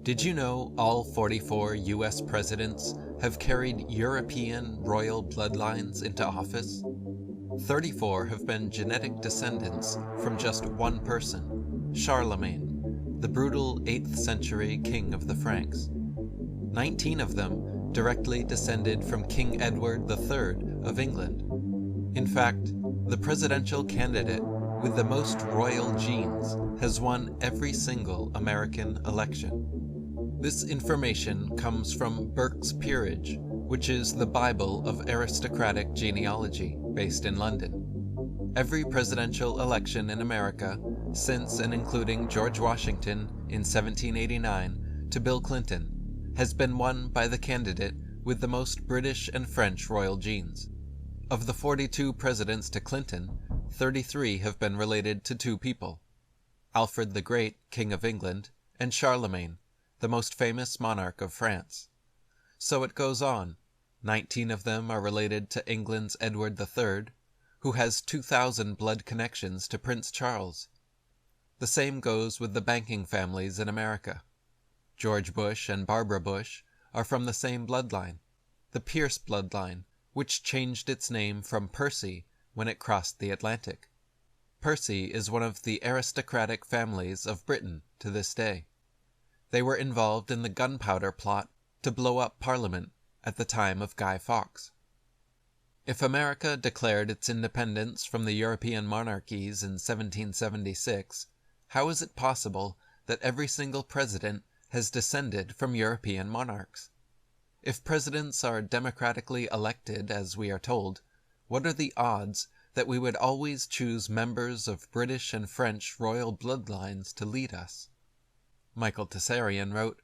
Did you know all 44 US presidents have carried European royal bloodlines into office? 34 have been genetic descendants from just one person, Charlemagne, the brutal 8th century king of the Franks. 19 of them directly descended from King Edward III of England. In fact, the presidential candidate with the most royal genes has won every single American election. This information comes from Burke's Peerage, which is the Bible of aristocratic genealogy, based in London. Every presidential election in America, since and including George Washington in 1789 to Bill Clinton, has been won by the candidate with the most British and French royal genes. Of the 42 presidents to Clinton, 33 have been related to two people: Alfred the Great, King of England, and Charlemagne, the most famous monarch of France. So it goes on. 19 of them are related to England's Edward III, who has 2,000 blood connections to Prince Charles. The same goes with the banking families in America. George Bush and Barbara Bush are from the same bloodline, the Pierce bloodline, which changed its name from Percy when it crossed the Atlantic. Percy is one of the aristocratic families of Britain to this day. They were involved in the gunpowder plot to blow up Parliament at the time of Guy Fawkes. If America declared its independence from the European monarchies in 1776, how is it possible that every single president has descended from European monarchs? If presidents are democratically elected, as we are told, what are the odds that we would always choose members of British and French royal bloodlines to lead us? Michael Tessarian wrote,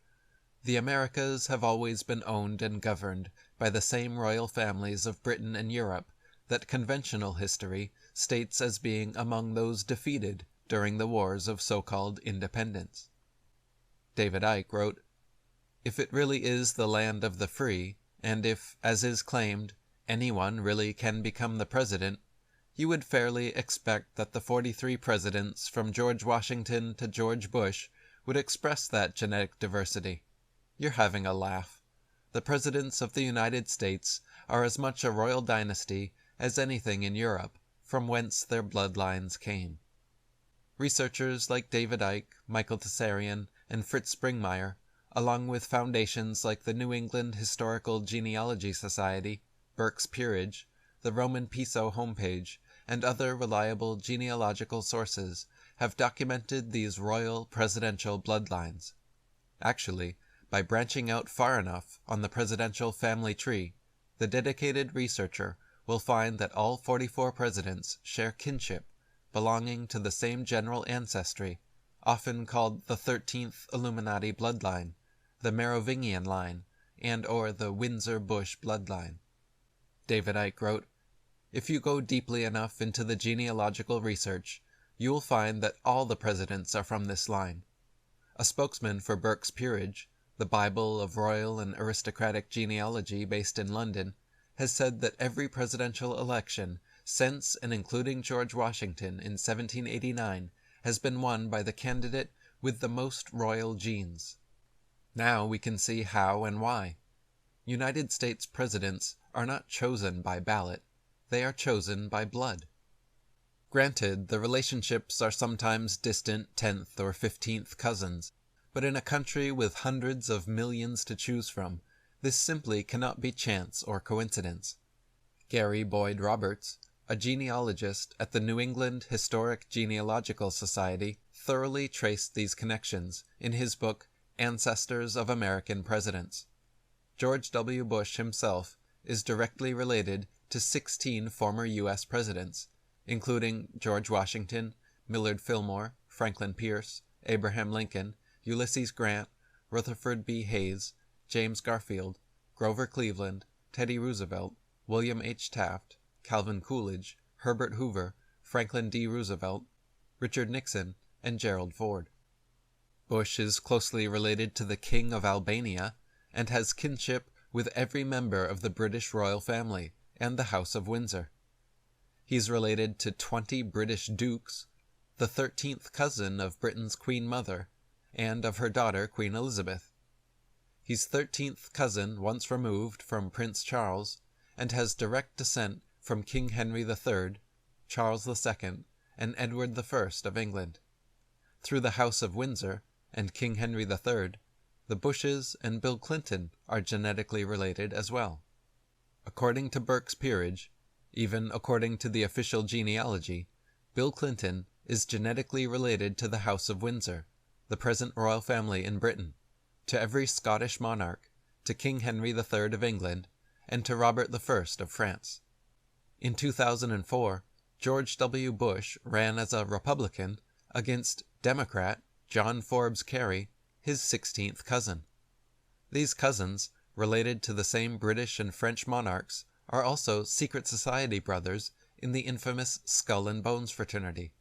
"The Americas have always been owned and governed by the same royal families of Britain and Europe that conventional history states as being among those defeated during the wars of so-called independence." David Icke wrote, "If it really is the land of the free, and if, as is claimed, anyone really can become the president, you would fairly expect that the 43 presidents from George Washington to George Bush would express that genetic diversity. You're having a laugh. The presidents of the United States are as much a royal dynasty as anything in Europe, from whence their bloodlines came." Researchers like David Icke, Michael Tessarian, and Fritz Springmeier, along with foundations like the New England Historical Genealogy Society, Burke's Peerage, the Roman Piso homepage, and other reliable genealogical sources, have documented these royal presidential bloodlines. Actually, by branching out far enough on the presidential family tree, the dedicated researcher will find that all 44 presidents share kinship, belonging to the same general ancestry, often called the 13th Illuminati bloodline, the Merovingian line, and or the Windsor-Bush bloodline. David Icke wrote, "If you go deeply enough into the genealogical research, you will find that all the presidents are from this line." A spokesman for Burke's Peerage, the Bible of royal and aristocratic genealogy based in London, has said that every presidential election since and including George Washington in 1789 has been won by the candidate with the most royal genes. Now we can see how and why. United States presidents are not chosen by ballot, they are chosen by blood. Granted, the relationships are sometimes distant 10th or 15th cousins, but in a country with hundreds of millions to choose from, this simply cannot be chance or coincidence. Gary Boyd Roberts, a genealogist at the New England Historic Genealogical Society, thoroughly traced these connections in his book Ancestors of American Presidents. George W. Bush himself is directly related to 16 former U.S. presidents, including George Washington, Millard Fillmore, Franklin Pierce, Abraham Lincoln, Ulysses Grant, Rutherford B. Hayes, James Garfield, Grover Cleveland, Teddy Roosevelt, William H. Taft, Calvin Coolidge, Herbert Hoover, Franklin D. Roosevelt, Richard Nixon, and Gerald Ford. Bush is closely related to the King of Albania and has kinship with every member of the British royal family and the House of Windsor. He's related to 20 British dukes, the 13th cousin of Britain's Queen Mother, and of her daughter, Queen Elizabeth. He's 13th cousin once removed from Prince Charles, and has direct descent from King Henry III, Charles II, and Edward I of England. Through the House of Windsor and King Henry III, the Bushes and Bill Clinton are genetically related as well. According to Burke's peerage, even according to the official genealogy, Bill Clinton is genetically related to the House of Windsor, the present royal family in Britain, to every Scottish monarch, to King Henry III of England, and to Robert I of France. In 2004, George W. Bush ran as a Republican against Democrat John Forbes Kerry, his 16th cousin. These cousins, related to the same British and French monarchs, are also secret society brothers in the infamous Skull and Bones fraternity.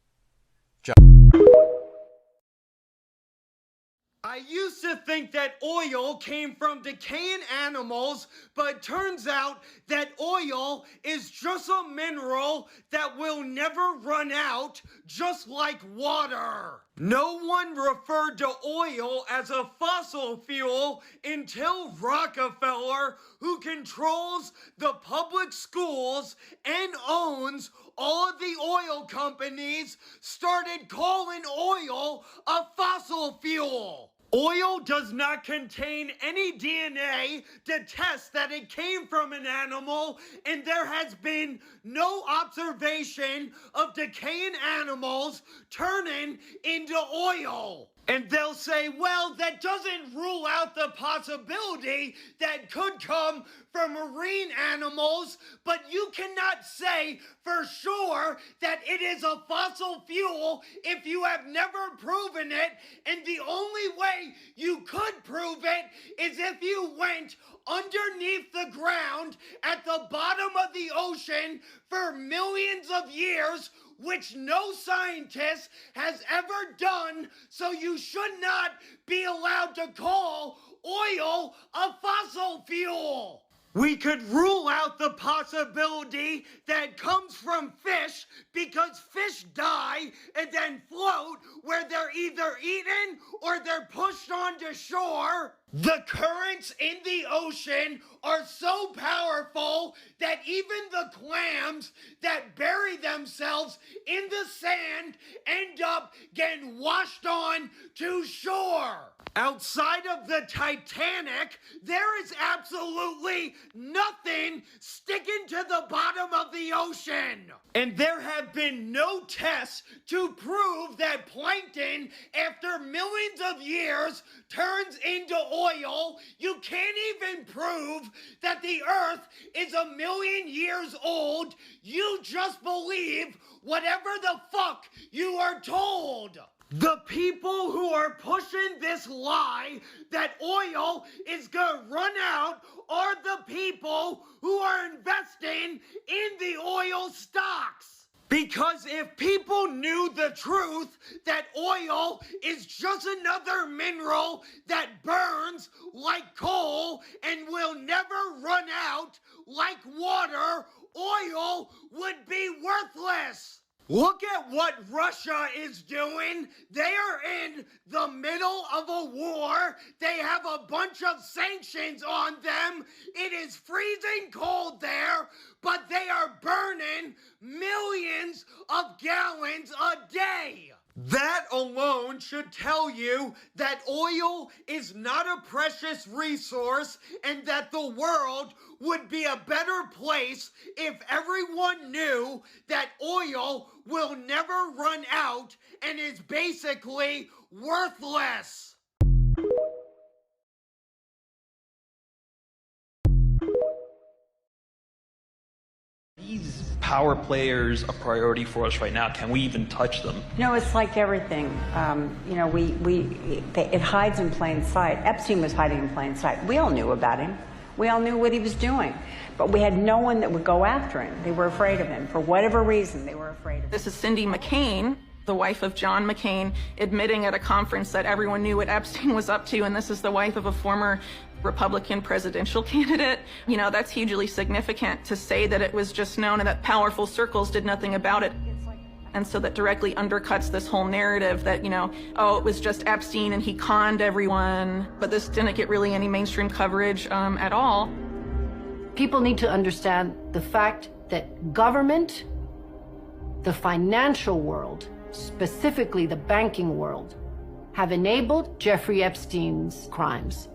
I used to think that oil came from decaying animals, but turns out that oil is just a mineral that will never run out, just like water. No one referred to oil as a fossil fuel until Rockefeller, who controls the public schools and owns all of the oil companies, started calling oil a fossil fuel. Oil does not contain any DNA to test that it came from an animal, and there has been no observation of decaying animals turning into oil. And they'll say, well, that doesn't rule out the possibility that could come from marine animals, but you cannot say for sure that it is a fossil fuel if you have never proven it, and the only way you could prove it is if you went underneath the ground at the bottom of the ocean for millions of years, which no scientist has ever done, so you should not be allowed to call oil a fossil fuel. We could rule out the possibility that it comes from fish because fish die and then float where they're either eaten or they're pushed onto shore. The currents in the ocean are so powerful that even the clams that bury themselves in the sand end up getting washed on to shore. Outside of the Titanic, there is absolutely nothing sticking to the bottom of the ocean. And there have been no tests to prove that plankton, after millions of years, turns into oil. You can't even prove that the earth is 1,000,000 years old. You just believe whatever the fuck you are told. The people who are pushing this lie that oil is gonna run out are the people who are investing in the oil stocks. Because if people knew the truth that oil is just another mineral that burns like coal and will never run out like water, oil would be worthless. Look at what Russia is doing. They are in the middle of a war. They have a bunch of sanctions on them. It is freezing cold there, but they are burning millions of gallons a day. That alone should tell you that oil is not a precious resource and that the world would be a better place if everyone knew that oil will never run out and is basically worthless. These power players a priority for us right now? Can we even touch them? No, it's like everything. It hides in plain sight. Epstein was hiding in plain sight. We all knew about him. We all knew what he was doing. But we had no one that would go after him. They were afraid of him. For whatever reason, they were afraid of him. This is Cindy McCain, the wife of John McCain, admitting at a conference that everyone knew what Epstein was up to, and this is the wife of a former Republican presidential candidate. You know, that's hugely significant to say that it was just known and that powerful circles did nothing about it. And so that directly undercuts this whole narrative that, you know, oh, it was just Epstein and he conned everyone. But this didn't get really any mainstream coverage at all. People need to understand the fact that government, the financial world, specifically the banking world, have enabled Jeffrey Epstein's crimes.